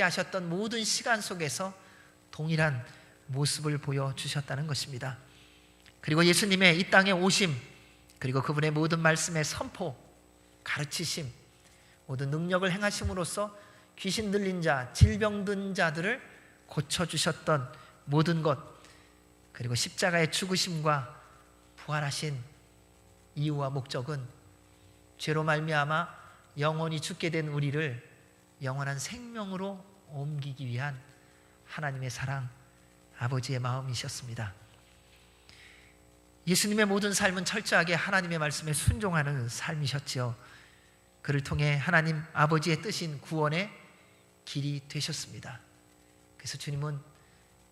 하셨던 모든 시간 속에서 동일한 모습을 보여주셨다는 것입니다. 그리고 예수님의 이 땅에 오심, 그리고 그분의 모든 말씀의 선포, 가르치심, 모든 능력을 행하심으로써 귀신 들린 자, 질병 든 자들을 고쳐주셨던 모든 것, 그리고 십자가의 죽으심과 부활하신 이유와 목적은 죄로 말미암아 영원히 죽게 된 우리를 영원한 생명으로 옮기기 위한 하나님의 사랑, 아버지의 마음이셨습니다. 예수님의 모든 삶은 철저하게 하나님의 말씀에 순종하는 삶이셨지요. 그를 통해 하나님 아버지의 뜻인 구원의 길이 되셨습니다. 그래서 주님은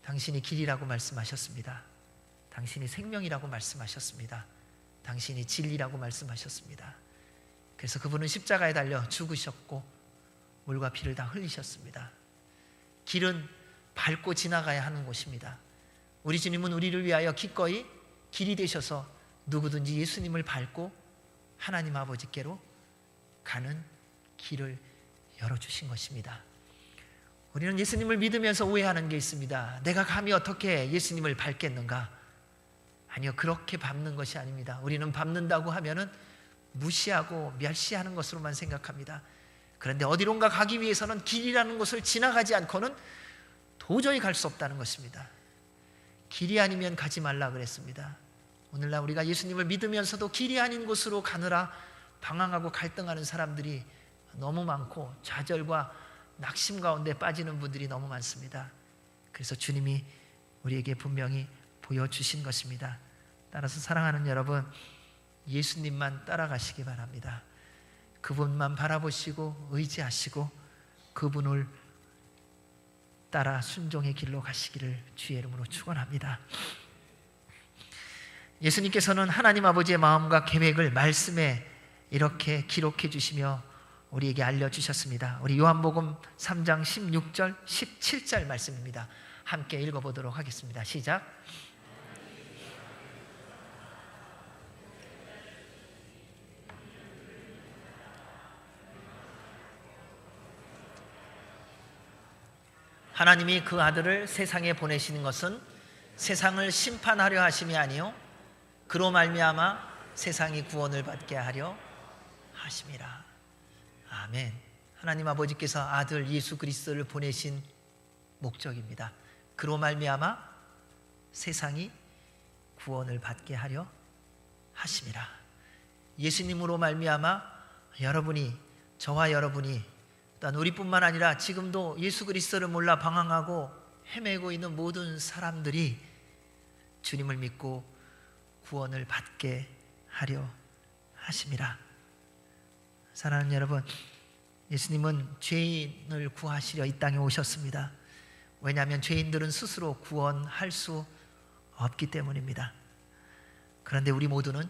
당신이 길이라고 말씀하셨습니다. 당신이 생명이라고 말씀하셨습니다. 당신이 진리라고 말씀하셨습니다. 그래서 그분은 십자가에 달려 죽으셨고 물과 피를 다 흘리셨습니다. 길은 밟고 지나가야 하는 곳입니다. 우리 주님은 우리를 위하여 기꺼이 길이 되셔서 누구든지 예수님을 밟고 하나님 아버지께로 가는 길을 열어주신 것입니다. 우리는 예수님을 믿으면서 오해하는 게 있습니다. 내가 감히 어떻게 예수님을 밟겠는가? 아니요, 그렇게 밟는 것이 아닙니다. 우리는 밟는다고 하면은 무시하고 멸시하는 것으로만 생각합니다. 그런데 어디론가 가기 위해서는 길이라는 곳을 지나가지 않고는 도저히 갈 수 없다는 것입니다. 길이 아니면 가지 말라 그랬습니다. 오늘날 우리가 예수님을 믿으면서도 길이 아닌 곳으로 가느라 방황하고 갈등하는 사람들이 너무 많고 좌절과 낙심 가운데 빠지는 분들이 너무 많습니다. 그래서 주님이 우리에게 분명히 보여주신 것입니다. 따라서 사랑하는 여러분, 예수님만 따라가시기 바랍니다. 그분만 바라보시고 의지하시고 그분을 따라 순종의 길로 가시기를 주의 이름으로 축원합니다. 예수님께서는 하나님 아버지의 마음과 계획을 말씀에 이렇게 기록해 주시며 우리에게 알려주셨습니다. 우리 요한복음 3장 16절 17절 말씀입니다. 함께 읽어보도록 하겠습니다. 시작. 하나님이 그 아들을 세상에 보내시는 것은 세상을 심판하려 하심이 아니요 그로 말미암아 세상이 구원을 받게 하려 하심이라. 아멘. 하나님 아버지께서 아들 예수 그리스도를 보내신 목적입니다. 그로 말미암아 세상이 구원을 받게 하려 하심이라. 예수님으로 말미암아 여러분이, 저와 여러분이, 또한 우리뿐만 아니라 지금도 예수 그리스도를 몰라 방황하고 헤매고 있는 모든 사람들이 주님을 믿고 구원을 받게 하려 하심이라. 사랑하는 여러분, 예수님은 죄인을 구하시려 이 땅에 오셨습니다. 왜냐하면 죄인들은 스스로 구원할 수 없기 때문입니다. 그런데 우리 모두는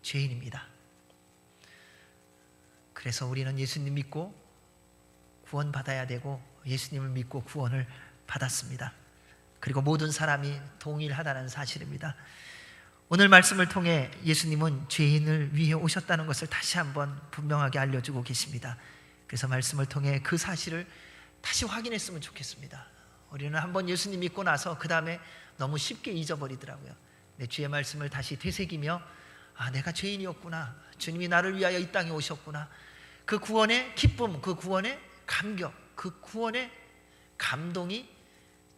죄인입니다. 그래서 우리는 예수님 믿고 구원받아야 되고 예수님을 믿고 구원을 받았습니다. 그리고 모든 사람이 동일하다는 사실입니다. 오늘 말씀을 통해 예수님은 죄인을 위해 오셨다는 것을 다시 한번 분명하게 알려주고 계십니다. 그래서 말씀을 통해 그 사실을 다시 확인했으면 좋겠습니다. 우리는 한번 예수님 믿고 나서 그 다음에 너무 쉽게 잊어버리더라고요. 내 주의 말씀을 다시 되새기며 내가 죄인이었구나, 주님이 나를 위하여 이 땅에 오셨구나, 그 구원의 기쁨, 그 구원의 감격, 그 구원의 감동이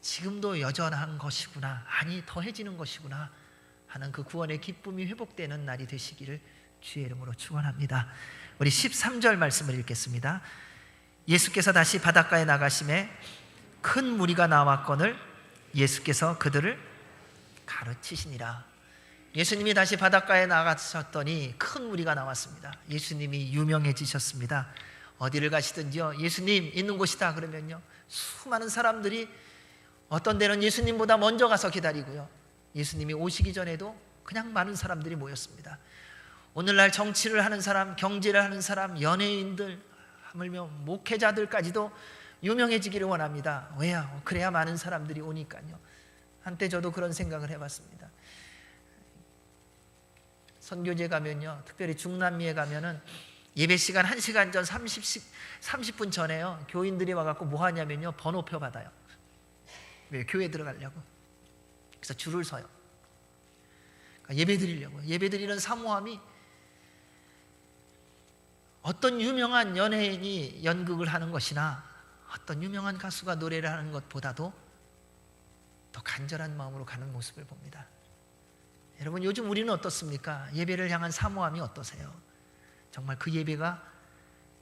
지금도 여전한 것이구나, 아니 더해지는 것이구나 하는 그 구원의 기쁨이 회복되는 날이 되시기를 주의 이름으로 축원합니다. 우리 13절 말씀을 읽겠습니다. 예수께서 다시 바닷가에 나가심에 큰 무리가 나왔거늘 예수께서 그들을 가르치시니라. 예수님이 다시 바닷가에 나가셨더니 큰 무리가 나왔습니다. 예수님이 유명해지셨습니다. 어디를 가시든지요, 예수님 있는 곳이다 그러면요, 수많은 사람들이 어떤 데는 예수님보다 먼저 가서 기다리고요, 예수님이 오시기 전에도 그냥 많은 사람들이 모였습니다. 오늘날 정치를 하는 사람, 경제를 하는 사람, 연예인들, 하물며 목회자들까지도 유명해지기를 원합니다. 왜요? 그래야 많은 사람들이 오니까요. 한때 저도 그런 생각을 해봤습니다. 선교제 가면요, 특별히 중남미에 가면은 예배 시간 1시간 전 30분 전에요, 교인들이 와갖고 뭐 하냐면요, 번호표 받아요. 왜? 교회 들어가려고. 그래서 줄을 서요. 그러니까 예배 드리려고. 예배 드리는 사모함이 어떤 유명한 연예인이 연극을 하는 것이나 어떤 유명한 가수가 노래를 하는 것보다도 더 간절한 마음으로 가는 모습을 봅니다. 여러분, 요즘 우리는 어떻습니까? 예배를 향한 사모함이 어떠세요? 정말 그 예배가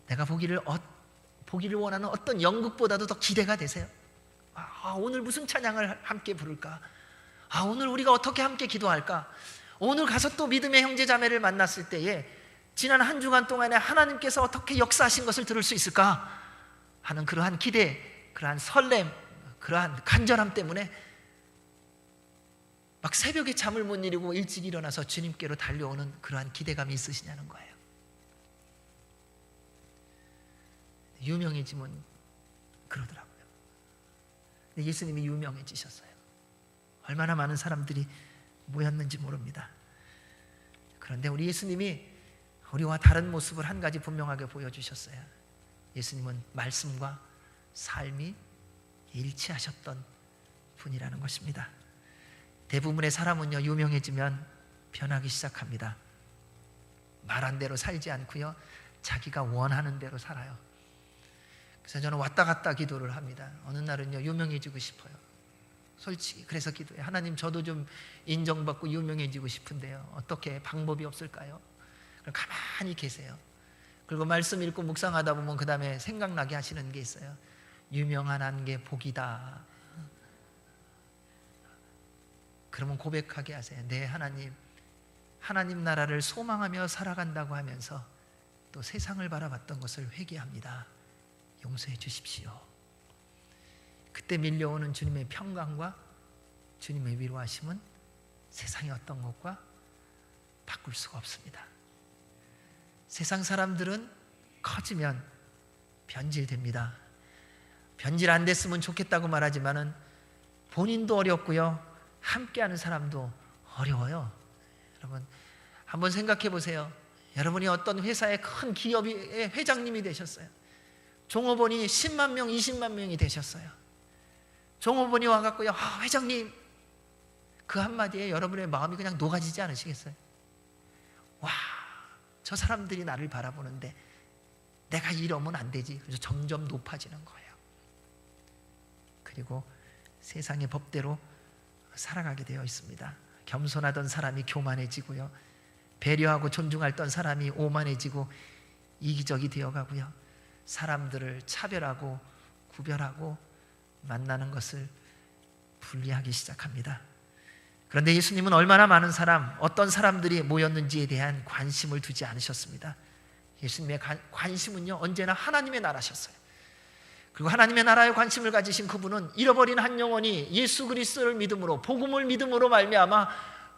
내가 보기를 원하는 어떤 연극보다도 더 기대가 되세요? 오늘 무슨 찬양을 함께 부를까? 오늘 우리가 어떻게 함께 기도할까? 오늘 가서 또 믿음의 형제 자매를 만났을 때에 지난 한 주간 동안에 하나님께서 어떻게 역사하신 것을 들을 수 있을까 하는 그러한 기대, 그러한 설렘, 그러한 간절함 때문에 막 새벽에 잠을 못 이루고 일찍 일어나서 주님께로 달려오는 그러한 기대감이 있으시냐는 거예요. 유명해지면 그러더라고요. 근데 예수님이 유명해지셨어요. 얼마나 많은 사람들이 모였는지 모릅니다. 그런데 우리 예수님이 우리와 다른 모습을 한 가지 분명하게 보여주셨어요. 예수님은 말씀과 삶이 일치하셨던 분이라는 것입니다. 대부분의 사람은요, 유명해지면 변하기 시작합니다. 말한 대로 살지 않고요, 자기가 원하는 대로 살아요. 그래서 저는 왔다 갔다 기도를 합니다. 어느 날은요, 유명해지고 싶어요. 솔직히 그래서 기도해요. 하나님, 저도 좀 인정받고 유명해지고 싶은데요, 어떻게 방법이 없을까요? 가만히 계세요. 그리고 말씀 읽고 묵상하다 보면 그 다음에 생각나게 하시는 게 있어요. 유명한 게 복이다. 그러면 고백하게 하세요. 네, 하나님 나라를 소망하며 살아간다고 하면서 또 세상을 바라봤던 것을 회개합니다. 용서해 주십시오. 그때 밀려오는 주님의 평강과 주님의 위로하심은 세상의 어떤 것과 바꿀 수가 없습니다. 세상 사람들은 커지면 변질됩니다. 변질 안 됐으면 좋겠다고 말하지만은 본인도 어렵고요, 함께하는 사람도 어려워요. 여러분, 한번 생각해 보세요. 여러분이 어떤 회사의 큰 기업의 회장님이 되셨어요. 종업원이 10만 명, 20만 명이 되셨어요. 종업원이 와갖고요, 회장님, 그 한마디에 여러분의 마음이 그냥 녹아지지 않으시겠어요? 와, 저 사람들이 나를 바라보는데 내가 이러면 안 되지. 그래서 점점 높아지는 거예요. 그리고 세상의 법대로 살아가게 되어 있습니다. 겸손하던 사람이 교만해지고요, 배려하고 존중했던 사람이 오만해지고 이기적이 되어가고요, 사람들을 차별하고 구별하고 만나는 것을 분리하기 시작합니다. 그런데 예수님은 얼마나 많은 사람, 어떤 사람들이 모였는지에 대한 관심을 두지 않으셨습니다. 예수님의 관심은요, 언제나 하나님의 나라셨어요. 그리고 하나님의 나라에 관심을 가지신 그분은 잃어버린 한 영혼이 예수 그리스도를 믿음으로, 복음을 믿음으로 말미암아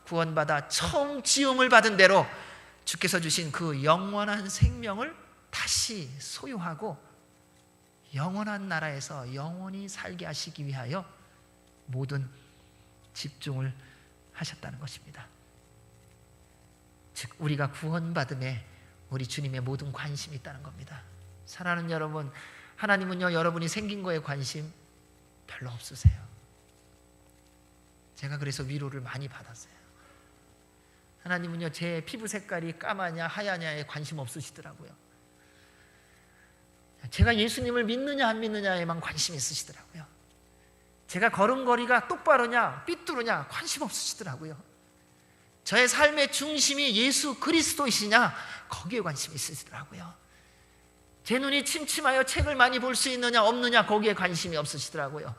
구원받아 처음 지음을 받은 대로 주께서 주신 그 영원한 생명을 다시 소유하고 영원한 나라에서 영원히 살게 하시기 위하여 모든 집중을 하셨다는 것입니다. 즉, 우리가 구원받음에 우리 주님의 모든 관심이 있다는 겁니다. 사랑하는 여러분, 하나님은요, 여러분이 생긴 거에 관심 별로 없으세요. 제가 그래서 위로를 많이 받았어요. 하나님은요, 제 피부 색깔이 까마냐 하야냐에 관심 없으시더라고요. 제가 예수님을 믿느냐 안 믿느냐에만 관심 있으시더라고요. 제가 걸음걸이가 똑바르냐 삐뚤으냐 관심 없으시더라고요. 저의 삶의 중심이 예수 그리스도이시냐 거기에 관심이 있으시더라고요. 제 눈이 침침하여 책을 많이 볼 수 있느냐 없느냐 거기에 관심이 없으시더라고요.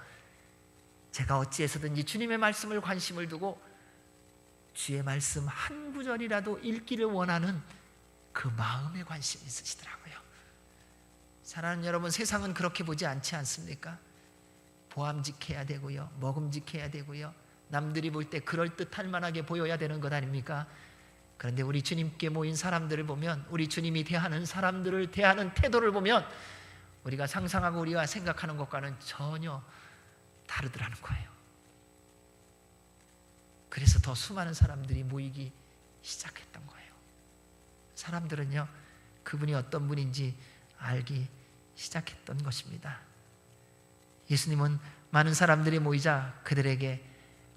제가 어찌해서든지 주님의 말씀을 관심을 두고 주의 말씀 한 구절이라도 읽기를 원하는 그 마음에 관심이 있으시더라고요. 사랑하는 여러분, 세상은 그렇게 보지 않지 않습니까? 보암직해야 되고요, 먹음직해야 되고요, 남들이 볼 때 그럴듯할 만하게 보여야 되는 것 아닙니까? 그런데 우리 주님께 모인 사람들을 보면, 우리 주님이 대하는 사람들을 대하는 태도를 보면 우리가 상상하고 우리가 생각하는 것과는 전혀 다르더라는 거예요. 그래서 더 수많은 사람들이 모이기 시작했던 거예요. 사람들은요, 그분이 어떤 분인지 알기 시작했던 것입니다. 예수님은 많은 사람들이 모이자 그들에게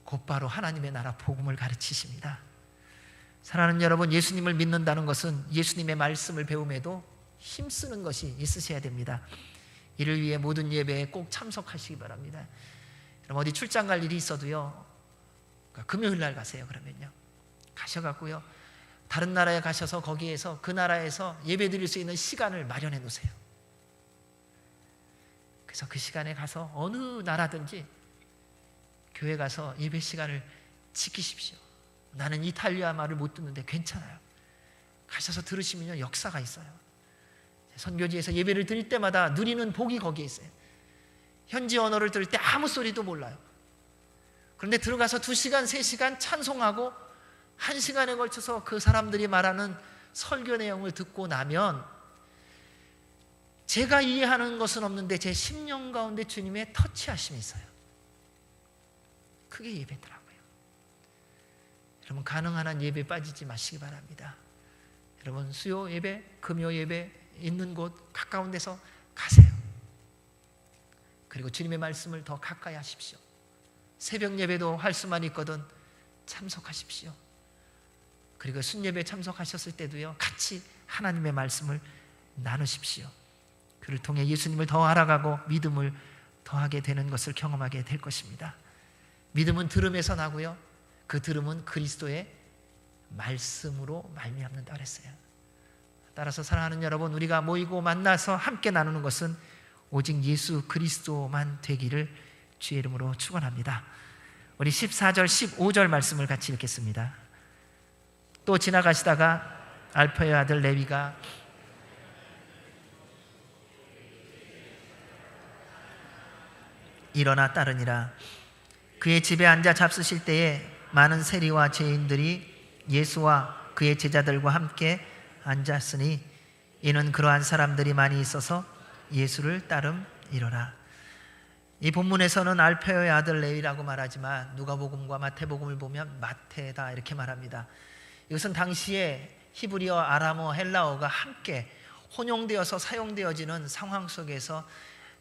곧바로 하나님의 나라 복음을 가르치십니다. 사랑하는 여러분, 예수님을 믿는다는 것은 예수님의 말씀을 배움에도 힘쓰는 것이 있으셔야 됩니다. 이를 위해 모든 예배에 꼭 참석하시기 바랍니다. 그럼 어디 출장 갈 일이 있어도요, 금요일 날 가세요. 그러면요, 가셔갖고요, 다른 나라에 가셔서 거기에서 그 나라에서 예배 드릴 수 있는 시간을 마련해 놓으세요. 그래서 그 시간에 가서 어느 나라든지 교회 가서 예배 시간을 지키십시오. 나는 이탈리아 말을 못 듣는데 괜찮아요. 가셔서 들으시면 역사가 있어요. 선교지에서 예배를 드릴 때마다 누리는 복이 거기에 있어요. 현지 언어를 들을 때 아무 소리도 몰라요. 그런데 들어가서 2시간, 3시간 찬송하고 1시간에 걸쳐서 그 사람들이 말하는 설교 내용을 듣고 나면 제가 이해하는 것은 없는데 제 심령 가운데 주님의 터치하심이 있어요. 그게 예배더라고요. 여러분, 가능한 한 예배 빠지지 마시기 바랍니다. 여러분, 수요 예배, 금요 예배 있는 곳 가까운 데서 가세요. 그리고 주님의 말씀을 더 가까이 하십시오. 새벽 예배도 할 수만 있거든 참석하십시오. 그리고 순예배 참석하셨을 때도요, 같이 하나님의 말씀을 나누십시오. 그를 통해 예수님을 더 알아가고 믿음을 더하게 되는 것을 경험하게 될 것입니다. 믿음은 들음에서 나고요, 그 들음은 그리스도의 말씀으로 말미암는다 그랬어요. 따라서 사랑하는 여러분, 우리가 모이고 만나서 함께 나누는 것은 오직 예수 그리스도만 되기를 주의 이름으로 축원합니다. 우리 14절 15절 말씀을 같이 읽겠습니다. 또 지나가시다가 알파의 아들 레위가 일어나 따르니라. 그의 집에 앉아 잡수실 때에 많은 세리와 죄인들이 예수와 그의 제자들과 함께 앉았으니 이는 그러한 사람들이 많이 있어서 예수를 따름이로라. 이 본문에서는 알페오의 아들 레위라고 말하지만 누가복음과 마태복음을 보면 마태다 이렇게 말합니다. 이것은 당시에 히브리어, 아람어, 헬라어가 함께 혼용되어서 사용되어지는 상황 속에서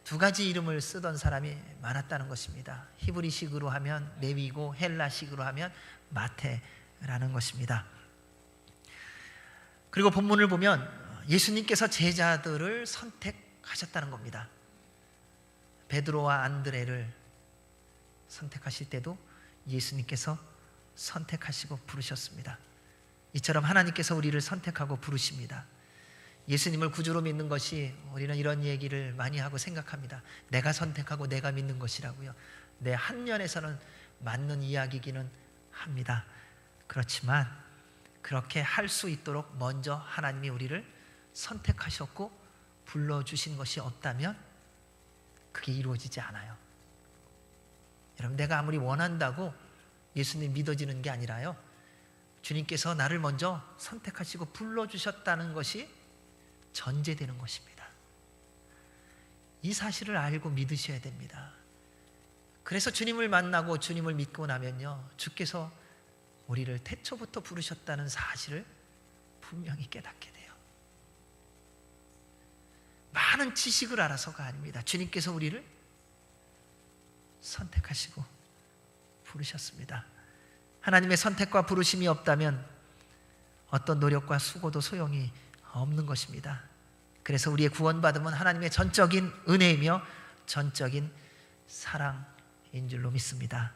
두 가지 이름을 쓰던 사람이 많았다는 것입니다. 히브리식으로 하면 레위고 헬라식으로 하면 마태라는 것입니다. 그리고 본문을 보면 예수님께서 제자들을 선택하셨다는 겁니다. 베드로와 안드레를 선택하실 때도 예수님께서 선택하시고 부르셨습니다. 이처럼 하나님께서 우리를 선택하고 부르십니다. 예수님을 구주로 믿는 것이, 우리는 이런 얘기를 많이 하고 생각합니다. 내가 선택하고 내가 믿는 것이라고요. 내 한면에서는 맞는 이야기기는 합니다. 그렇지만 그렇게 할 수 있도록 먼저 하나님이 우리를 선택하셨고 불러주신 것이 없다면 그게 이루어지지 않아요. 여러분, 내가 아무리 원한다고 예수님 믿어지는 게 아니라요, 주님께서 나를 먼저 선택하시고 불러주셨다는 것이 전제되는 것입니다. 이 사실을 알고 믿으셔야 됩니다. 그래서 주님을 만나고 주님을 믿고 나면요, 주께서 우리를 태초부터 부르셨다는 사실을 분명히 깨닫게 돼요. 많은 지식을 알아서가 아닙니다. 주님께서 우리를 선택하시고 부르셨습니다. 하나님의 선택과 부르심이 없다면 어떤 노력과 수고도 소용이 없는 것입니다. 그래서 우리의 구원받음은 하나님의 전적인 은혜이며 전적인 사랑인 줄로 믿습니다.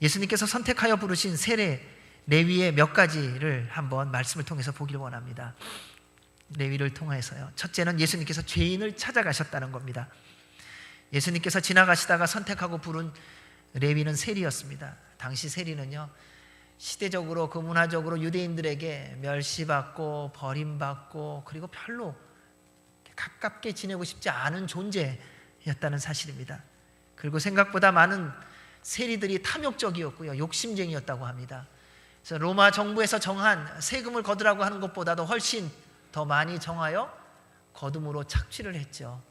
예수님께서 선택하여 부르신 세례 레위의 몇 가지를 한번 말씀을 통해서 보길 원합니다. 레위를 통해서요, 첫째는 예수님께서 죄인을 찾아가셨다는 겁니다. 예수님께서 지나가시다가 선택하고 부른 레위는 세리였습니다. 당시 세리는요, 시대적으로 그 문화적으로 유대인들에게 멸시받고 버림받고 그리고 별로 가깝게 지내고 싶지 않은 존재였다는 사실입니다. 그리고 생각보다 많은 세리들이 탐욕적이었고요, 욕심쟁이였다고 합니다. 그래서 로마 정부에서 정한 세금을 거두라고 하는 것보다도 훨씬 더 많이 정하여 거둠으로 착취를 했죠.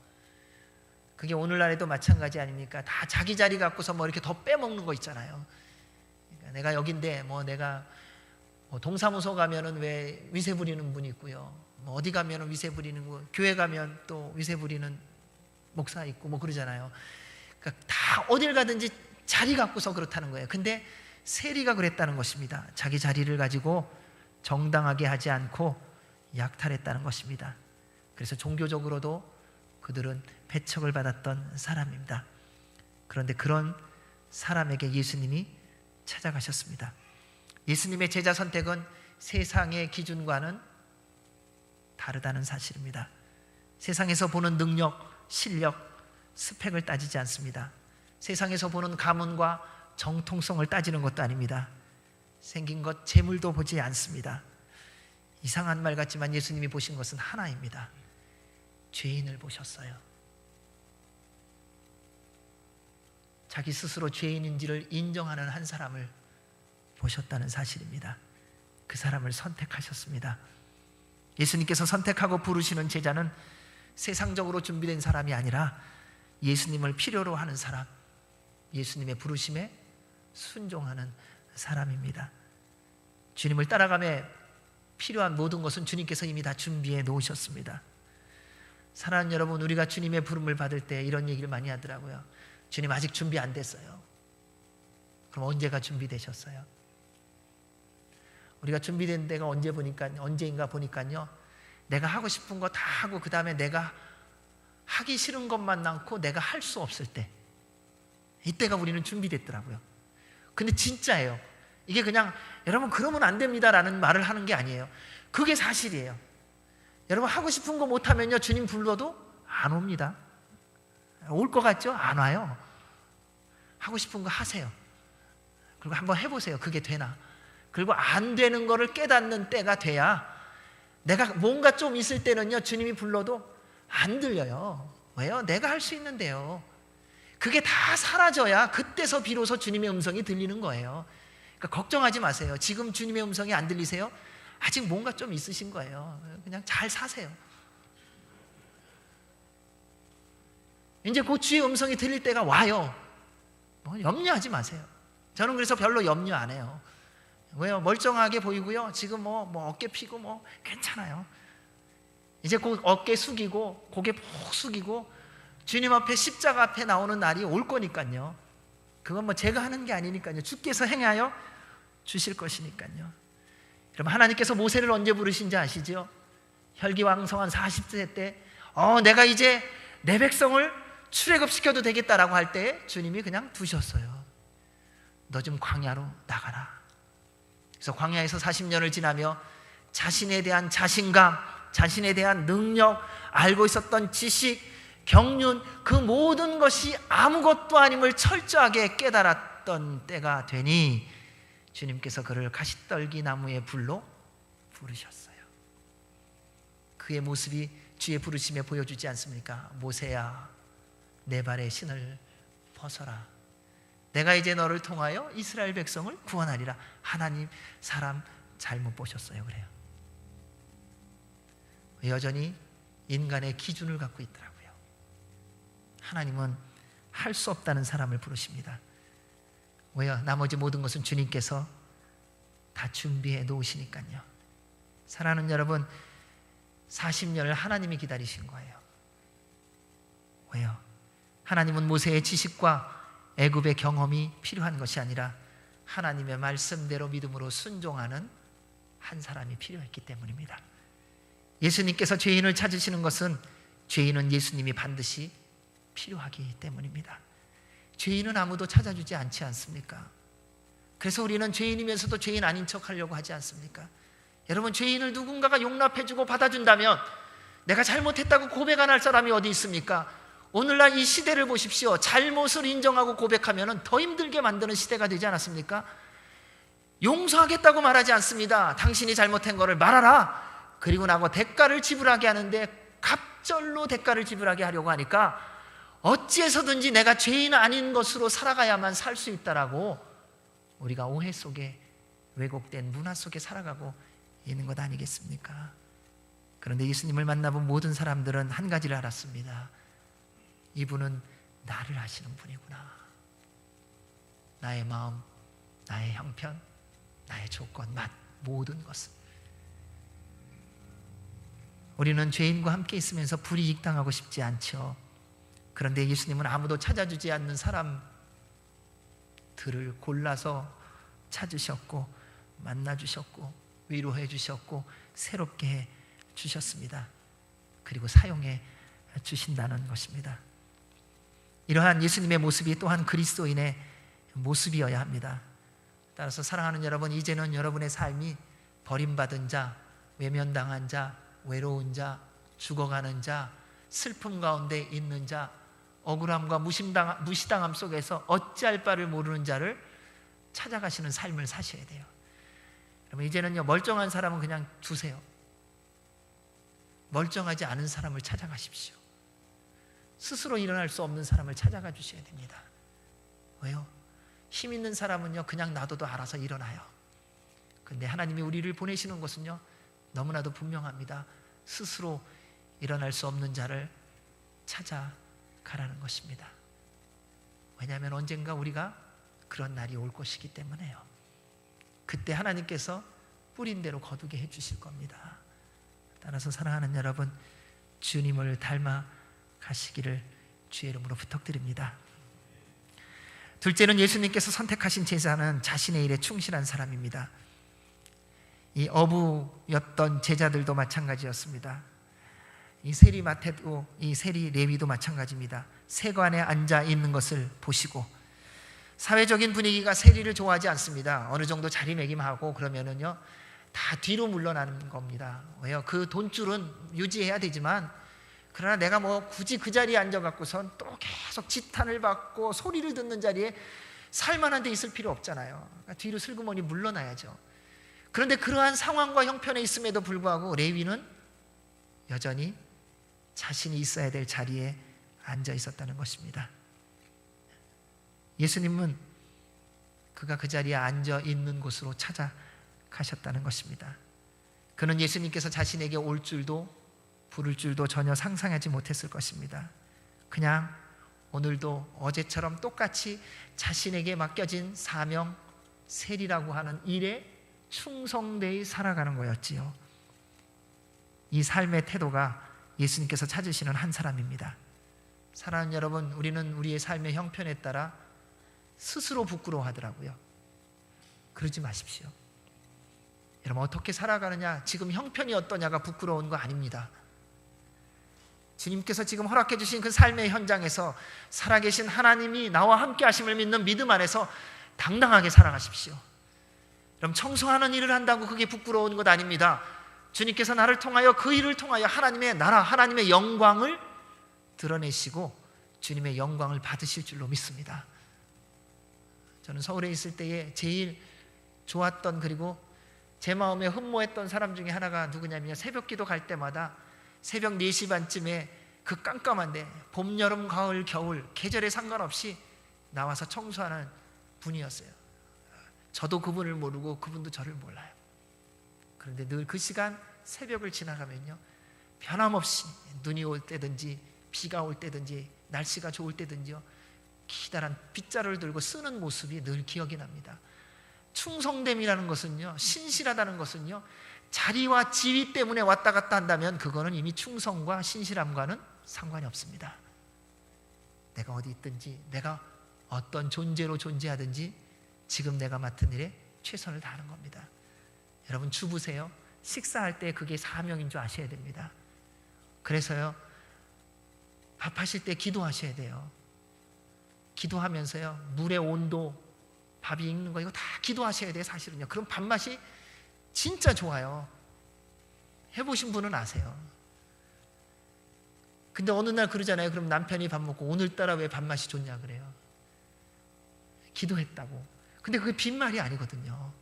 그게 오늘날에도 마찬가지 아닙니까? 다 자기 자리 갖고서 뭐 이렇게 더 빼먹는 거 있잖아요. 그러니까 내가 여긴데 뭐 내가 동사무소 가면은 왜 위세 부리는 분이 있고요, 뭐 어디 가면 위세 부리는 거, 교회 가면 또 위세 부리는 목사 있고 뭐 그러잖아요. 그러니까 다 어딜 가든지 자리 갖고서 그렇다는 거예요. 근데 세리가 그랬다는 것입니다. 자기 자리를 가지고 정당하게 하지 않고 약탈했다는 것입니다. 그래서 종교적으로도 그들은 배척을 받았던 사람입니다. 그런데 그런 사람에게 예수님이 찾아가셨습니다. 예수님의 제자 선택은 세상의 기준과는 다르다는 사실입니다. 세상에서 보는 능력, 실력, 스펙을 따지지 않습니다. 세상에서 보는 가문과 정통성을 따지는 것도 아닙니다. 생긴 것, 재물도 보지 않습니다. 이상한 말 같지만 예수님이 보신 것은 하나입니다. 죄인을 보셨어요. 자기 스스로 죄인인지를 인정하는 한 사람을 보셨다는 사실입니다. 그 사람을 선택하셨습니다. 예수님께서 선택하고 부르시는 제자는 세상적으로 준비된 사람이 아니라 예수님을 필요로 하는 사람, 예수님의 부르심에 순종하는 사람입니다. 주님을 따라가며 필요한 모든 것은 주님께서 이미 다 준비해 놓으셨습니다. 사랑하는 여러분, 우리가 주님의 부름을 받을 때 이런 얘기를 많이 하더라고요. 주님 아직 준비 안 됐어요. 그럼 언제가 준비되셨어요? 우리가 준비된 데가 언제인가 보니까요, 내가 하고 싶은 거 다 하고 그 다음에 내가 하기 싫은 것만 남고 내가 할 수 없을 때, 이때가 우리는 준비됐더라고요. 근데 진짜예요. 이게 그냥 여러분 그러면 안 됩니다라는 말을 하는 게 아니에요. 그게 사실이에요. 여러분 하고 싶은 거 못하면요, 주님 불러도 안 옵니다. 올 것 같죠? 안 와요. 하고 싶은 거 하세요. 그리고 한번 해보세요. 그게 되나? 그리고 안 되는 거를 깨닫는 때가 돼야, 내가 뭔가 좀 있을 때는요, 주님이 불러도 안 들려요. 왜요? 내가 할 수 있는데요. 그게 다 사라져야 그때서 비로소 주님의 음성이 들리는 거예요. 그러니까 걱정하지 마세요. 지금 주님의 음성이 안 들리세요? 아직 뭔가 좀 있으신 거예요. 그냥 잘 사세요. 이제 그 주의 음성이 들릴 때가 와요. 염려하지 마세요. 저는 그래서 별로 염려 안 해요. 왜요? 멀쩡하게 보이고요. 지금 뭐 어깨 피고 괜찮아요. 이제 곧 어깨 숙이고 고개 푹 숙이고 주님 앞에 십자가 앞에 나오는 날이 올 거니까요. 그건 제가 하는 게 아니니까요. 주께서 행하여 주실 것이니까요. 여러분, 하나님께서 모세를 언제 부르신지 아시죠? 혈기왕성한 40세 때 내가 이제 내 백성을 출애굽시켜도 되겠다라고 할 때 주님이 그냥 두셨어요. 너 좀 광야로 나가라. 그래서 광야에서 40년을 지나며 자신에 대한 자신감, 자신에 대한 능력, 알고 있었던 지식, 경륜, 그 모든 것이 아무것도 아님을 철저하게 깨달았던 때가 되니 주님께서 그를 가시떨기 나무의 불로 부르셨어요. 그의 모습이 주의 부르심에 보여주지 않습니까? 모세야, 내 발의 신을 벗어라. 내가 이제 너를 통하여 이스라엘 백성을 구원하리라. 하나님 사람 잘못 보셨어요. 그래요. 여전히 인간의 기준을 갖고 있더라고요. 하나님은 할 수 없다는 사람을 부르십니다. 왜요? 나머지 모든 것은 주님께서 다 준비해 놓으시니까요. 사랑하는 여러분, 40년을 하나님이 기다리신 거예요. 왜요? 하나님은 모세의 지식과 애굽의 경험이 필요한 것이 아니라 하나님의 말씀대로 믿음으로 순종하는 한 사람이 필요했기 때문입니다. 예수님께서 죄인을 찾으시는 것은 죄인은 예수님이 반드시 필요하기 때문입니다. 죄인은 아무도 찾아주지 않지 않습니까? 그래서 우리는 죄인이면서도 죄인 아닌 척 하려고 하지 않습니까? 여러분, 죄인을 누군가가 용납해주고 받아준다면 내가 잘못했다고 고백 안 할 사람이 어디 있습니까? 오늘날 이 시대를 보십시오. 잘못을 인정하고 고백하면 더 힘들게 만드는 시대가 되지 않았습니까? 용서하겠다고 말하지 않습니다. 당신이 잘못한 거를 말하라. 그리고 나고 대가를 지불하게 하는데 갑절로 대가를 지불하게 하려고 하니까 어찌해서든지 내가 죄인 아닌 것으로 살아가야만 살 수 있다라고 우리가 오해 속에, 왜곡된 문화 속에 살아가고 있는 것 아니겠습니까? 그런데 예수님을 만나본 모든 사람들은 한 가지를 알았습니다. 이분은 나를 아시는 분이구나. 나의 마음, 나의 형편, 나의 조건, 맛, 모든 것을. 우리는 죄인과 함께 있으면서 불이익당하고 싶지 않죠. 그런데 예수님은 아무도 찾아주지 않는 사람들을 골라서 찾으셨고 만나주셨고 위로해 주셨고 새롭게 해 주셨습니다. 그리고 사용해 주신다는 것입니다. 이러한 예수님의 모습이 또한 그리스도인의 모습이어야 합니다. 따라서 사랑하는 여러분, 이제는 여러분의 삶이 버림받은 자, 외면당한 자, 외로운 자, 죽어가는 자, 슬픔 가운데 있는 자, 억울함과 무시당함 속에서 어찌할 바를 모르는 자를 찾아가시는 삶을 사셔야 돼요. 여러분, 이제는요, 멀쩡한 사람은 그냥 두세요. 멀쩡하지 않은 사람을 찾아가십시오. 스스로 일어날 수 없는 사람을 찾아가 주셔야 됩니다. 왜요? 힘 있는 사람은요, 그냥 놔둬도 알아서 일어나요. 그런데 하나님이 우리를 보내시는 것은요, 너무나도 분명합니다. 스스로 일어날 수 없는 자를 찾아가라는 것입니다. 왜냐하면 언젠가 우리가 그런 날이 올 것이기 때문에요. 그때 하나님께서 뿌린 대로 거두게 해주실 겁니다. 따라서 사랑하는 여러분, 주님을 닮아 가시기를 주의 이름으로 부탁드립니다. 둘째는 예수님께서 선택하신 제자는 자신의 일에 충실한 사람입니다. 이 어부였던 제자들도 마찬가지였습니다. 이 세리 마태도, 이 세리 레위도 마찬가지입니다. 세관에 앉아 있는 것을 보시고, 사회적인 분위기가 세리를 좋아하지 않습니다. 어느 정도 자리매김하고 그러면은요, 다 뒤로 물러나는 겁니다. 왜요? 그 돈줄은 유지해야 되지만, 그러나 내가 뭐 굳이 그 자리에 앉아갖고선 또 계속 지탄을 받고 소리를 듣는 자리에 살만한 데 있을 필요 없잖아요. 그러니까 뒤로 슬그머니 물러나야죠. 그런데 그러한 상황과 형편에 있음에도 불구하고 레위는 여전히 자신이 있어야 될 자리에 앉아 있었다는 것입니다. 예수님은 그가 그 자리에 앉아 있는 곳으로 찾아가셨다는 것입니다. 그는 예수님께서 자신에게 올 줄도 부를 줄도 전혀 상상하지 못했을 것입니다. 그냥 오늘도 어제처럼 똑같이 자신에게 맡겨진 사명, 세리라고 하는 일에 충성되이 살아가는 거였지요. 이 삶의 태도가 예수님께서 찾으시는 한 사람입니다. 사랑하는 여러분, 우리는 우리의 삶의 형편에 따라 스스로 부끄러워하더라고요. 그러지 마십시오. 여러분, 어떻게 살아가느냐, 지금 형편이 어떠냐가 부끄러운 거 아닙니다. 주님께서 지금 허락해 주신 그 삶의 현장에서 살아계신 하나님이 나와 함께 하심을 믿는 믿음 안에서 당당하게 살아가십시오. 그럼 청소하는 일을 한다고 그게 부끄러운 것 아닙니다. 주님께서 나를 통하여, 그 일을 통하여 하나님의 나라, 하나님의 영광을 드러내시고 주님의 영광을 받으실 줄로 믿습니다. 저는 서울에 있을 때에 제일 좋았던, 그리고 제 마음에 흠모했던 사람 중에 하나가 누구냐면요, 새벽 기도 갈 때마다 새벽 4시 반쯤에 그 깜깜한데 봄, 여름, 가을, 겨울 계절에 상관없이 나와서 청소하는 분이었어요. 저도 그분을 모르고 그분도 저를 몰라요. 그런데 늘 그 시간 새벽을 지나가면요, 변함없이 눈이 올 때든지 비가 올 때든지 날씨가 좋을 때든지요, 기다란 빗자루를 들고 쓰는 모습이 늘 기억이 납니다. 충성됨이라는 것은요, 신실하다는 것은요, 자리와 지위 때문에 왔다 갔다 한다면 그거는 이미 충성과 신실함과는 상관이 없습니다. 내가 어디 있든지, 내가 어떤 존재로 존재하든지 지금 내가 맡은 일에 최선을 다하는 겁니다. 여러분, 주부세요. 식사할 때 그게 사명인 줄 아셔야 됩니다. 그래서요, 밥하실 때 기도하셔야 돼요. 기도하면서요, 물의 온도, 밥이 익는 거 이거 다 기도하셔야 돼요, 사실은요. 그럼 밥맛이 진짜 좋아요. 해보신 분은 아세요. 근데 어느 날 그러잖아요. 그럼 남편이 밥 먹고 오늘따라 왜 밥맛이 좋냐 그래요. 기도했다고. 근데 그게 빈말이 아니거든요.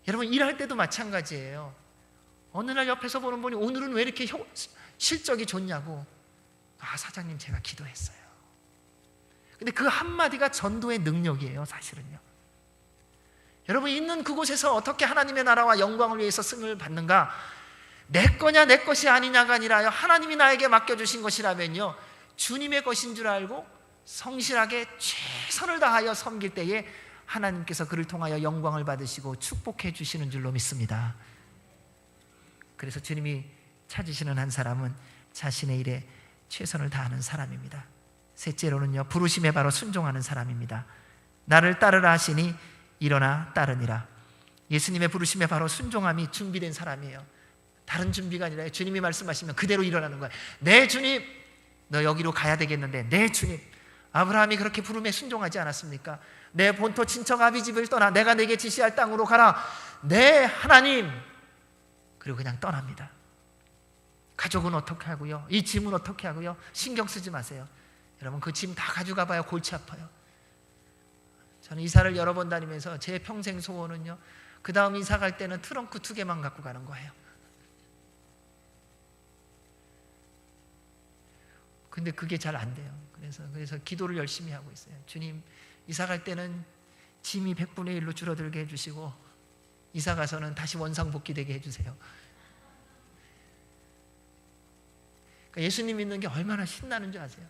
여러분, 일할 때도 마찬가지예요. 어느 날 옆에서 보는 분이 오늘은 왜 이렇게 실적이 좋냐고. 아, 사장님 제가 기도했어요. 근데 그 한마디가 전도의 능력이에요, 사실은요. 여러분, 있는 그곳에서 어떻게 하나님의 나라와 영광을 위해서 승을 받는가? 내 거냐 내 것이 아니냐가 아니라요, 하나님이 나에게 맡겨주신 것이라면요, 주님의 것인 줄 알고 성실하게 최선을 다하여 섬길 때에 하나님께서 그를 통하여 영광을 받으시고 축복해 주시는 줄로 믿습니다. 그래서 주님이 찾으시는 한 사람은 자신의 일에 최선을 다하는 사람입니다. 셋째로는요, 부르심에 바로 순종하는 사람입니다. 나를 따르라 하시니 일어나 따르니라. 예수님의 부르심에 바로 순종함이 준비된 사람이에요. 다른 준비가 아니라 주님이 말씀하시면 그대로 일어나는 거예요. 네 주님, 너 여기로 가야 되겠는데, 네 주님. 아브라함이 그렇게 부름에 순종하지 않았습니까? 내 본토 친척 아비 집을 떠나 내가 내게 지시할 땅으로 가라. 네 하나님. 그리고 그냥 떠납니다. 가족은 어떻게 하고요? 이 짐은 어떻게 하고요? 신경 쓰지 마세요. 여러분, 그 짐 다 가져가 봐요. 골치 아파요. 저는 이사를 여러 번 다니면서 제 평생 소원은요, 그 다음 이사 갈 때는 트렁크 2개만 갖고 가는 거예요. 근데 그게 잘 안 돼요. 그래서 기도를 열심히 하고 있어요. 주님, 이사 갈 때는 짐이 100분의 1로 줄어들게 해주시고, 이사 가서는 다시 원상복귀되게 해주세요. 그러니까 예수님 믿는 게 얼마나 신나는 줄 아세요?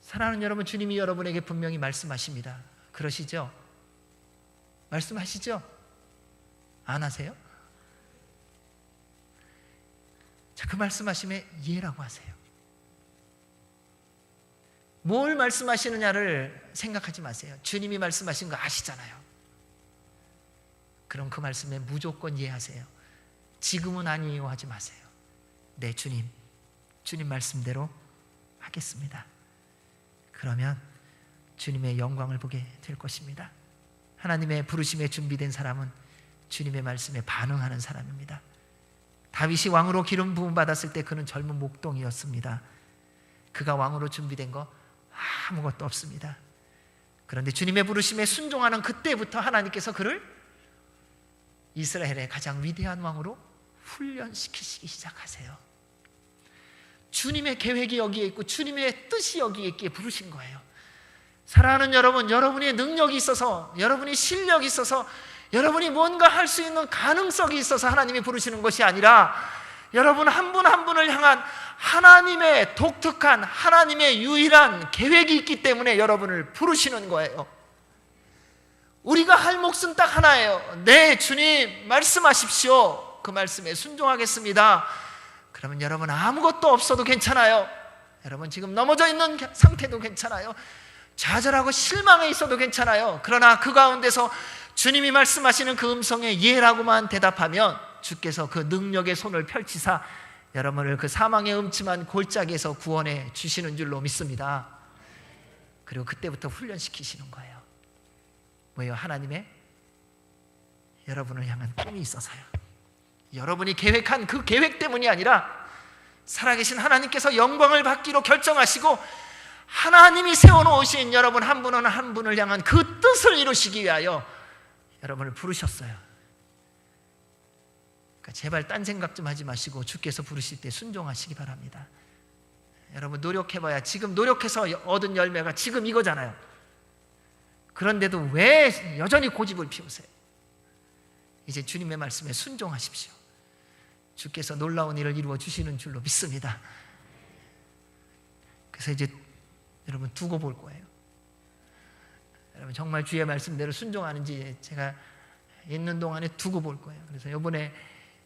사랑하는 여러분, 주님이 여러분에게 분명히 말씀하십니다. 그러시죠? 말씀하시죠? 안 하세요? 자, 그 말씀하심에 예라고 하세요. 뭘 말씀하시느냐를 생각하지 마세요. 주님이 말씀하신 거 아시잖아요. 그럼 그 말씀에 무조건 예하세요. 지금은 아니요 하지 마세요. 네 주님, 주님 말씀대로 하겠습니다. 그러면 주님의 영광을 보게 될 것입니다. 하나님의 부르심에 준비된 사람은 주님의 말씀에 반응하는 사람입니다. 다윗이 왕으로 기름 부음 받았을 때 그는 젊은 목동이었습니다. 그가 왕으로 준비된 거 아무것도 없습니다. 그런데 주님의 부르심에 순종하는 그때부터 하나님께서 그를 이스라엘의 가장 위대한 왕으로 훈련시키시기 시작하세요. 주님의 계획이 여기에 있고 주님의 뜻이 여기에 있기에 부르신 거예요. 사랑하는 여러분, 여러분의 능력이 있어서, 여러분이 실력이 있어서, 여러분이 뭔가 할 수 있는 가능성이 있어서 하나님이 부르시는 것이 아니라, 여러분 한 분 한 분을 향한 하나님의 독특한, 하나님의 유일한 계획이 있기 때문에 여러분을 부르시는 거예요. 우리가 할 몫은 딱 하나예요. 네 주님 말씀하십시오. 그 말씀에 순종하겠습니다. 그러면 여러분 아무것도 없어도 괜찮아요. 여러분 지금 넘어져 있는 상태도 괜찮아요. 좌절하고 실망해 있어도 괜찮아요. 그러나 그 가운데서 주님이 말씀하시는 그 음성에 예라고만 대답하면 주께서 그 능력의 손을 펼치사 여러분을 그 사망의 음침한 골짜기에서 구원해 주시는 줄로 믿습니다. 그리고 그때부터 훈련시키시는 거예요. 뭐예요? 하나님의 여러분을 향한 꿈이 있어서요. 여러분이 계획한 그 계획 때문이 아니라 살아계신 하나님께서 영광을 받기로 결정하시고 하나님이 세워놓으신 여러분 한 분은 한 분을 향한 그 뜻을 이루시기 위하여 여러분을 부르셨어요. 그러니까 제발 딴 생각 좀 하지 마시고 주께서 부르실 때 순종하시기 바랍니다. 여러분 노력해봐야 지금 노력해서 얻은 열매가 지금 이거잖아요. 그런데도 왜 여전히 고집을 피우세요? 이제 주님의 말씀에 순종하십시오. 주께서 놀라운 일을 이루어 주시는 줄로 믿습니다. 그래서 이제 여러분 두고 볼 거예요. 여러분 정말 주의 말씀대로 순종하는지 제가 있는 동안에 두고 볼 거예요. 그래서 이번에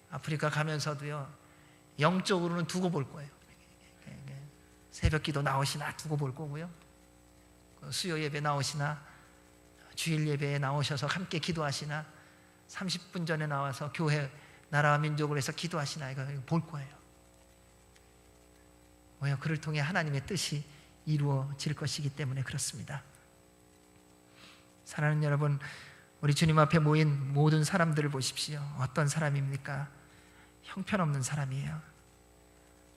아프리카 가면서도요, 영적으로는 두고 볼 거예요. 새벽 기도 나오시나 두고 볼 거고요, 수요 예배 나오시나 주일 예배에 나오셔서 함께 기도하시나 30분 전에 나와서 교회 나라와 민족을 위해서 기도하시나 이거 볼 거예요. 왜요? 그를 통해 하나님의 뜻이 이루어질 것이기 때문에 그렇습니다. 사랑하는 여러분, 우리 주님 앞에 모인 모든 사람들을 보십시오. 어떤 사람입니까? 형편없는 사람이에요.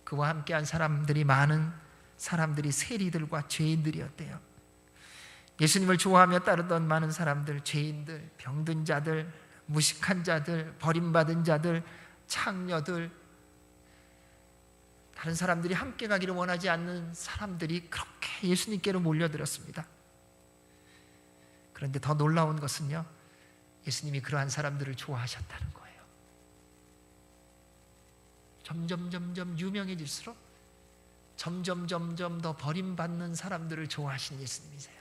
그와 함께한 사람들이 많은 사람들이 세리들과 죄인들이었대요. 예수님을 좋아하며 따르던 많은 사람들, 죄인들, 병든 자들, 무식한 자들, 버림받은 자들, 창녀들, 다른 사람들이 함께 가기를 원하지 않는 사람들이 그렇게 예수님께로 몰려들었습니다. 그런데 더 놀라운 것은요, 예수님이 그러한 사람들을 좋아하셨다는 거예요. 점점 유명해질수록 점점 더 버림받는 사람들을 좋아하신 예수님이세요.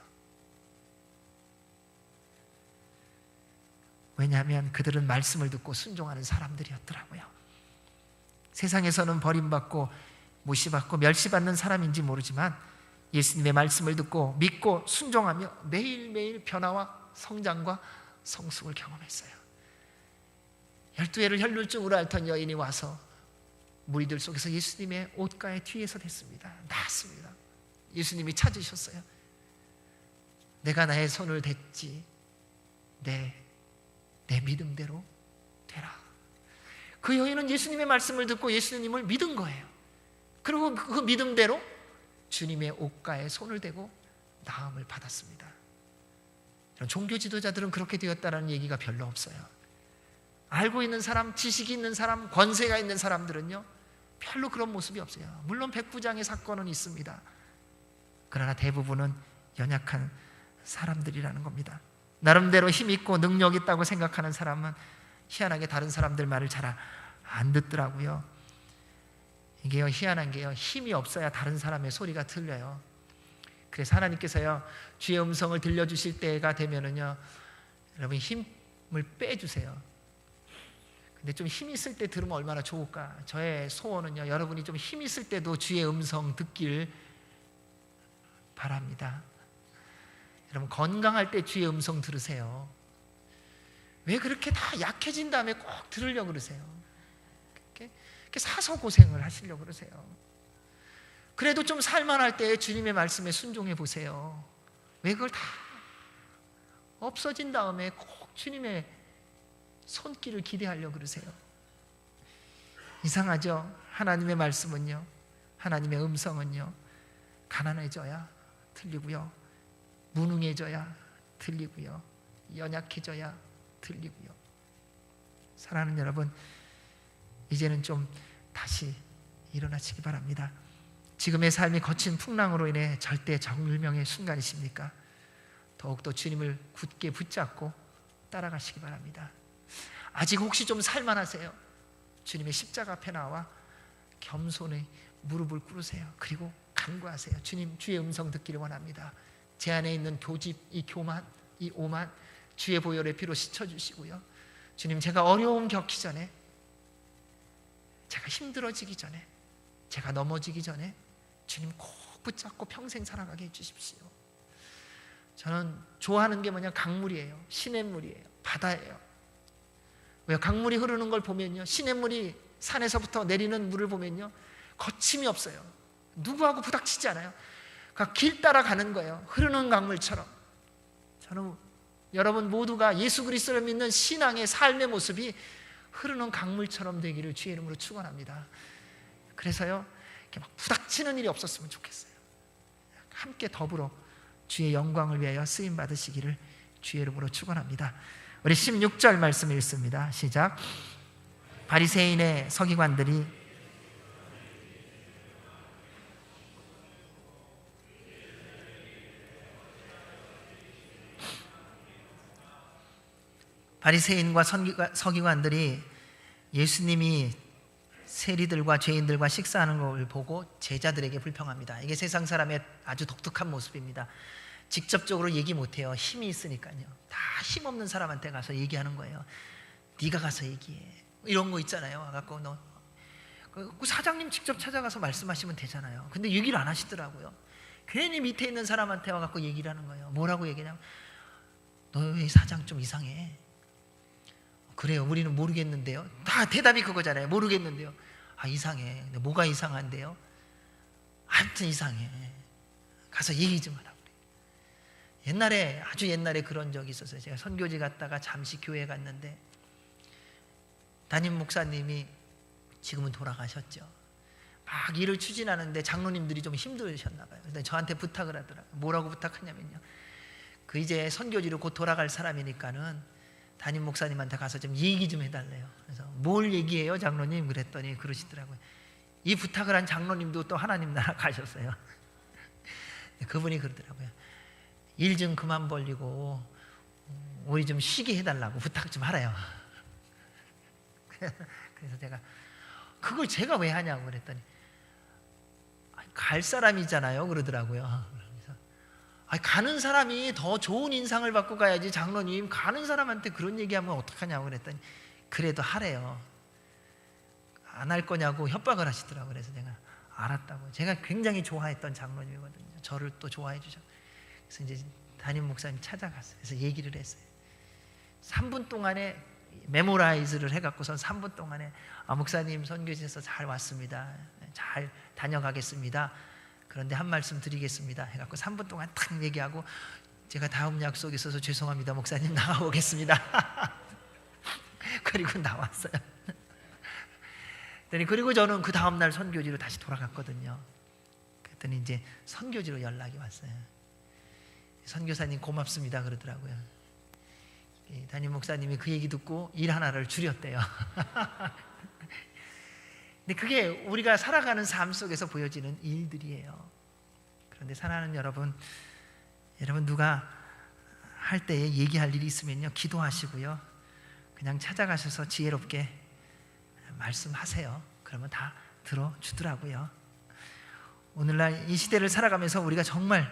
왜냐하면 그들은 말씀을 듣고 순종하는 사람들이었더라고요. 세상에서는 버림받고 무시받고 멸시받는 사람인지 모르지만 예수님의 말씀을 듣고 믿고 순종하며 매일매일 변화와 성장과 성숙을 경험했어요. 12해를 혈루증으로 앓던 여인이 와서 무리들 속에서 예수님의 옷가에 뒤에서 댔습니다. 나았습니다. 예수님이 찾으셨어요. 내가 나의 손을 댔지 내 믿음대로 되라. 그 여인은 예수님의 말씀을 듣고 예수님을 믿은 거예요. 그리고 그 믿음대로 주님의 옷가에 손을 대고 나음을 받았습니다. 종교 지도자들은 그렇게 되었다는 얘기가 별로 없어요. 알고 있는 사람, 지식이 있는 사람, 권세가 있는 사람들은요 별로 그런 모습이 없어요. 물론 백부장의 사건은 있습니다. 그러나 대부분은 연약한 사람들이라는 겁니다. 나름대로 힘 있고 능력 있다고 생각하는 사람은 희한하게 다른 사람들 말을 잘 안 듣더라고요. 이게요 희한한 게요, 힘이 없어야 다른 사람의 소리가 들려요. 그래서 하나님께서요 주의 음성을 들려주실 때가 되면은요 여러분 힘을 빼주세요. 근데 좀 힘 있을 때 들으면 얼마나 좋을까. 저의 소원은요 여러분이 좀 힘 있을 때도 주의 음성 듣길 바랍니다. 여러분 건강할 때 주의 음성 들으세요. 왜 그렇게 다 약해진 다음에 꼭 들으려고 그러세요? 이렇게 사서 고생을 하시려고 그러세요. 그래도 좀 살만할 때 주님의 말씀에 순종해 보세요. 왜 그걸 다 없어진 다음에 꼭 주님의 손길을 기대하려고 그러세요? 이상하죠? 하나님의 말씀은요, 하나님의 음성은요 가난해져야 들리고요, 무능해져야 들리고요, 연약해져야 들리고요. 사랑하는 여러분, 이제는 좀 다시 일어나시기 바랍니다. 지금의 삶이 거친 풍랑으로 인해 절대 정멸명의 순간이십니까? 더욱더 주님을 굳게 붙잡고 따라가시기 바랍니다. 아직 혹시 좀 살만하세요? 주님의 십자가 앞에 나와 겸손히 무릎을 꿇으세요. 그리고 간구하세요. 주님, 주의 음성 듣기를 원합니다. 제 안에 있는 교집, 이 교만, 이 오만 주의 보혈의 피로 씻어주시고요. 주님, 제가 어려움 겪기 전에, 제가 힘들어지기 전에, 제가 넘어지기 전에 주님 꼭 붙잡고 평생 살아가게 해주십시오. 저는 좋아하는 게 뭐냐, 강물이에요. 시냇물이에요. 바다예요. 왜요? 강물이 흐르는 걸 보면요, 시냇물이 산에서부터 내리는 물을 보면요 거침이 없어요. 누구하고 부닥치지 않아요. 그러니까 길 따라 가는 거예요. 흐르는 강물처럼. 저는 여러분 모두가 예수 그리스도를 믿는 신앙의 삶의 모습이 흐르는 강물처럼 되기를 주의 이름으로 축원합니다. 그래서요 이렇게 막 부닥치는 일이 없었으면 좋겠어요. 함께 더불어 주의 영광을 위하여 쓰임 받으시기를 주의 이름으로 축원합니다. 우리 16절 말씀 읽습니다. 시작. 바리새인의 서기관들이 바리새인과 서기관들이 예수님이 세리들과 죄인들과 식사하는 걸 보고 제자들에게 불평합니다. 이게 세상 사람의 아주 독특한 모습입니다. 직접적으로 얘기 못해요. 힘이 있으니까요. 다 힘없는 사람한테 가서 얘기하는 거예요. 네가 가서 얘기해. 이런 거 있잖아요. 갖고 너 그 사장님 직접 찾아가서 말씀하시면 되잖아요. 근데 얘기를 안 하시더라고요. 괜히 밑에 있는 사람한테 와갖고 얘기를 하는 거예요. 뭐라고 얘기하냐면, 너 왜 사장 좀 이상해. 그래요. 우리는 모르겠는데요. 다 대답이 그거잖아요. 모르겠는데요. 아, 이상해. 근데 뭐가 이상한데요? 하여튼 이상해. 가서 얘기 좀 하라고. 옛날에, 아주 옛날에 그런 적이 있었어요. 제가 선교지 갔다가 잠시 교회 갔는데 담임 목사님이 지금은 돌아가셨죠. 막 일을 추진하는데 장로님들이 좀 힘드셨나 봐요. 근데 저한테 부탁을 하더라고요. 뭐라고 부탁하냐면요, 그 이제 선교지로 곧 돌아갈 사람이니까는 담임 목사님한테 가서 좀 얘기 좀 해달래요. 그래서 뭘 얘기해요 장로님? 그랬더니 그러시더라고요. 이 부탁을 한 장로님도 또 하나님 나라 가셨어요. 그분이 그러더라고요. 일 좀 그만 벌리고 우리 좀 쉬게 해달라고 부탁 좀 하래요. 그래서 제가 그걸 제가 왜 하냐고 그랬더니 갈 사람이잖아요 그러더라고요. 그래서 가는 사람이 더 좋은 인상을 받고 가야지, 장로님 가는 사람한테 그런 얘기하면 어떡하냐고 그랬더니 그래도 하래요. 안 할 거냐고 협박을 하시더라고요. 그래서 내가 알았다고. 제가 굉장히 좋아했던 장로님이거든요. 저를 또 좋아해 주셨고. 그래서 이제 담임 목사님 찾아갔어요. 그래서 얘기를 했어요. 3분 동안에 메모라이즈를 해갖고선 3분 동안에 목사님 선교지에서 잘 왔습니다. 잘 다녀가겠습니다. 그런데 한 말씀 드리겠습니다. 해갖고 3분 동안 탁 얘기하고 제가 다음 약속이 있어서 죄송합니다. 목사님 나가보겠습니다. 그리고 나왔어요. 그리고 저는 그 다음날 선교지로 다시 돌아갔거든요. 그랬더니 이제 선교지로 연락이 왔어요. 선교사님 고맙습니다 그러더라고요. 담임 목사님이 그 얘기 듣고 일 하나를 줄였대요. 근데 그게 우리가 살아가는 삶 속에서 보여지는 일들이에요. 그런데 사랑하는 여러분 누가 할 때에 얘기할 일이 있으면요, 기도하시고요, 그냥 찾아가셔서 지혜롭게 말씀하세요. 그러면 다 들어주더라고요. 오늘날 이 시대를 살아가면서 우리가 정말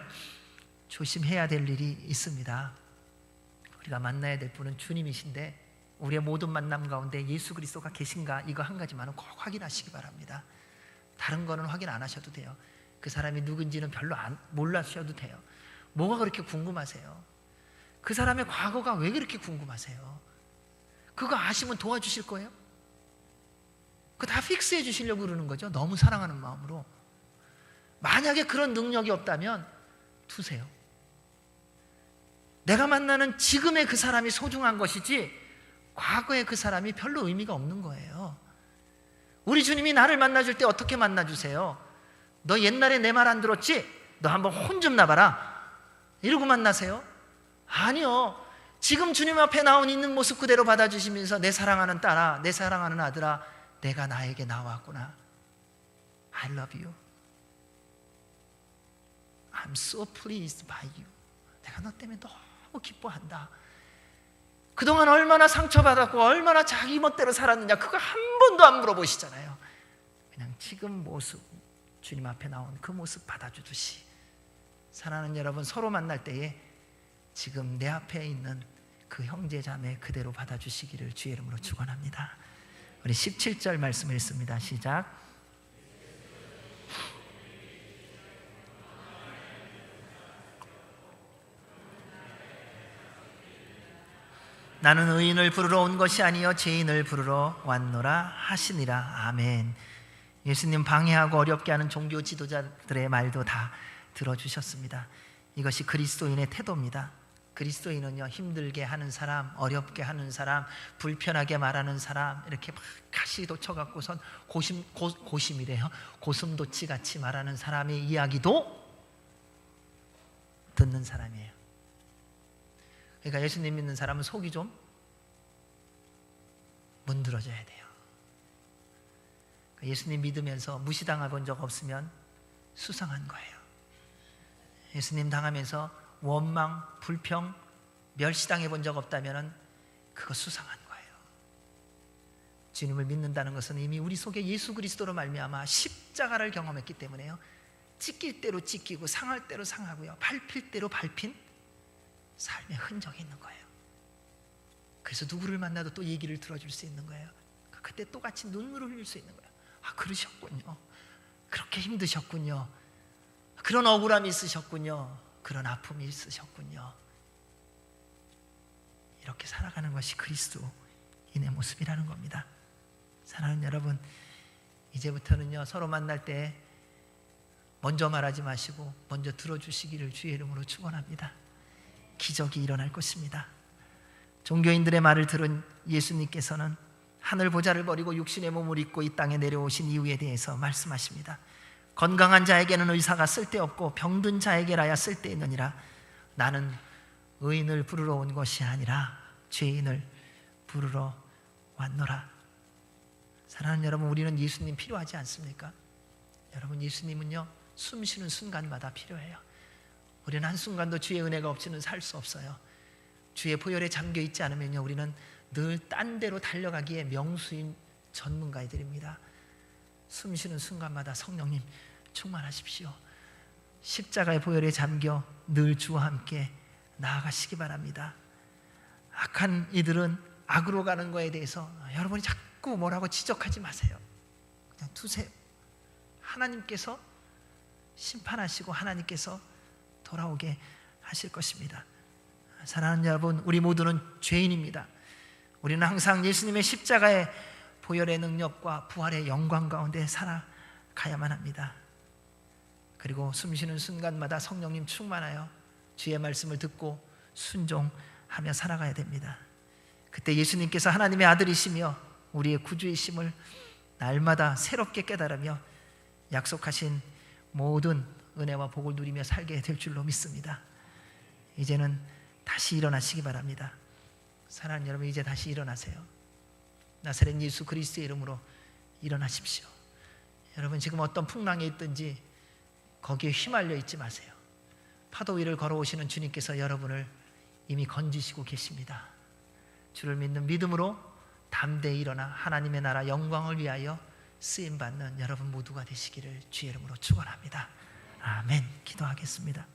조심해야 될 일이 있습니다. 우리가 만나야 될 분은 주님이신데 우리의 모든 만남 가운데 예수 그리스도가 계신가, 이거 한 가지만은 꼭 확인하시기 바랍니다. 다른 거는 확인 안 하셔도 돼요. 그 사람이 누군지는 별로 몰라셔도 돼요. 뭐가 그렇게 궁금하세요? 그 사람의 과거가 왜 그렇게 궁금하세요? 그거 아시면 도와주실 거예요? 그거 다 픽스해 주시려고 그러는 거죠. 너무 사랑하는 마음으로. 만약에 그런 능력이 없다면 두세요. 내가 만나는 지금의 그 사람이 소중한 것이지 과거의 그 사람이 별로 의미가 없는 거예요. 우리 주님이 나를 만나줄 때 어떻게 만나주세요? 너 옛날에 내 말 안 들었지? 너 한번 혼 좀 나봐라, 이러고 만나세요? 아니요. 지금 주님 앞에 나온 있는 모습 그대로 받아주시면서 내 사랑하는 딸아, 내 사랑하는 아들아, 내가 나에게 나왔구나. I love you. I'm so pleased by you. 내가 너 때문에 너무 기뻐한다. 그동안 얼마나 상처받았고 얼마나 자기 멋대로 살았느냐, 그거 한 번도 안 물어보시잖아요. 그냥 지금 모습, 주님 앞에 나온 그 모습 받아주듯이. 사랑하는 여러분, 서로 만날 때에 지금 내 앞에 있는 그 형제 자매 그대로 받아주시기를 주의 이름으로 축원합니다. 우리 17절 말씀 읽습니다. 시작. 나는 의인을 부르러 온 것이 아니요 죄인을 부르러 왔노라 하시니라. 아멘. 예수님 방해하고 어렵게 하는 종교 지도자들의 말도 다 들어주셨습니다. 이것이 그리스도인의 태도입니다. 그리스도인은요, 힘들게 하는 사람, 어렵게 하는 사람, 불편하게 말하는 사람, 이렇게 막 가시도 쳐갖고선 고심이래요. 고슴도치 같이 말하는 사람의 이야기도 듣는 사람이에요. 그러니까 예수님 믿는 사람은 속이 좀 문드러져야 돼요. 예수님 믿으면서 무시당해 본 적 없으면 수상한 거예요. 예수님 당하면서 원망, 불평, 멸시당해 본 적 없다면 그거 수상한 거예요. 주님을 믿는다는 것은 이미 우리 속에 예수 그리스도로 말미암아 십자가를 경험했기 때문에요, 찢길 대로 찢기고 상할 대로 상하고요, 밟힐 대로 밟힌 삶의 흔적이 있는 거예요. 그래서 누구를 만나도 또 얘기를 들어줄 수 있는 거예요. 그때 또 같이 눈물을 흘릴 수 있는 거예요. 그러셨군요. 그렇게 힘드셨군요. 그런 억울함이 있으셨군요. 그런 아픔이 있으셨군요. 이렇게 살아가는 것이 그리스도인의 모습이라는 겁니다. 사랑하는 여러분, 이제부터는요, 서로 만날 때 먼저 말하지 마시고 먼저 들어주시기를 주의 이름으로 축원합니다. 기적이 일어날 것입니다. 종교인들의 말을 들은 예수님께서는 하늘 보좌를 버리고 육신의 몸을 입고 이 땅에 내려오신 이유에 대해서 말씀하십니다. 건강한 자에게는 의사가 쓸데없고 병든 자에게라야 쓸데있느니라. 나는 의인을 부르러 온 것이 아니라 죄인을 부르러 왔노라. 사랑하는 여러분, 우리는 예수님 필요하지 않습니까? 여러분, 예수님은요, 숨 쉬는 순간마다 필요해요. 우리는 한순간도 주의 은혜가 없이는 살 수 없어요. 주의 보혈에 잠겨있지 않으면요, 우리는 늘 딴 데로 달려가기에 명수인 전문가들입니다. 숨 쉬는 순간마다 성령님 충만하십시오. 십자가의 보혈에 잠겨 늘 주와 함께 나아가시기 바랍니다. 악한 이들은 악으로 가는 거에 대해서 여러분이 자꾸 뭐라고 지적하지 마세요. 그냥 두세요. 하나님께서 심판하시고 하나님께서 돌아오게 하실 것입니다. 사랑하는 여러분, 우리 모두는 죄인입니다. 우리는 항상 예수님의 십자가의 보혈의 능력과 부활의 영광 가운데 살아가야만 합니다. 그리고 숨쉬는 순간마다 성령님 충만하여 주의 말씀을 듣고 순종하며 살아가야 됩니다. 그때 예수님께서 하나님의 아들이시며 우리의 구주이심을 날마다 새롭게 깨달으며 약속하신 모든 은혜와 복을 누리며 살게 될 줄로 믿습니다. 이제는 다시 일어나시기 바랍니다. 사랑하는 여러분, 이제 다시 일어나세요. 나사렛 예수 그리스도의 이름으로 일어나십시오. 여러분, 지금 어떤 풍랑에 있든지 거기에 휘말려 있지 마세요. 파도 위를 걸어오시는 주님께서 여러분을 이미 건지시고 계십니다. 주를 믿는 믿음으로 담대히 일어나 하나님의 나라 영광을 위하여 쓰임받는 여러분 모두가 되시기를 주의 이름으로 축원합니다. 아멘. 기도하겠습니다.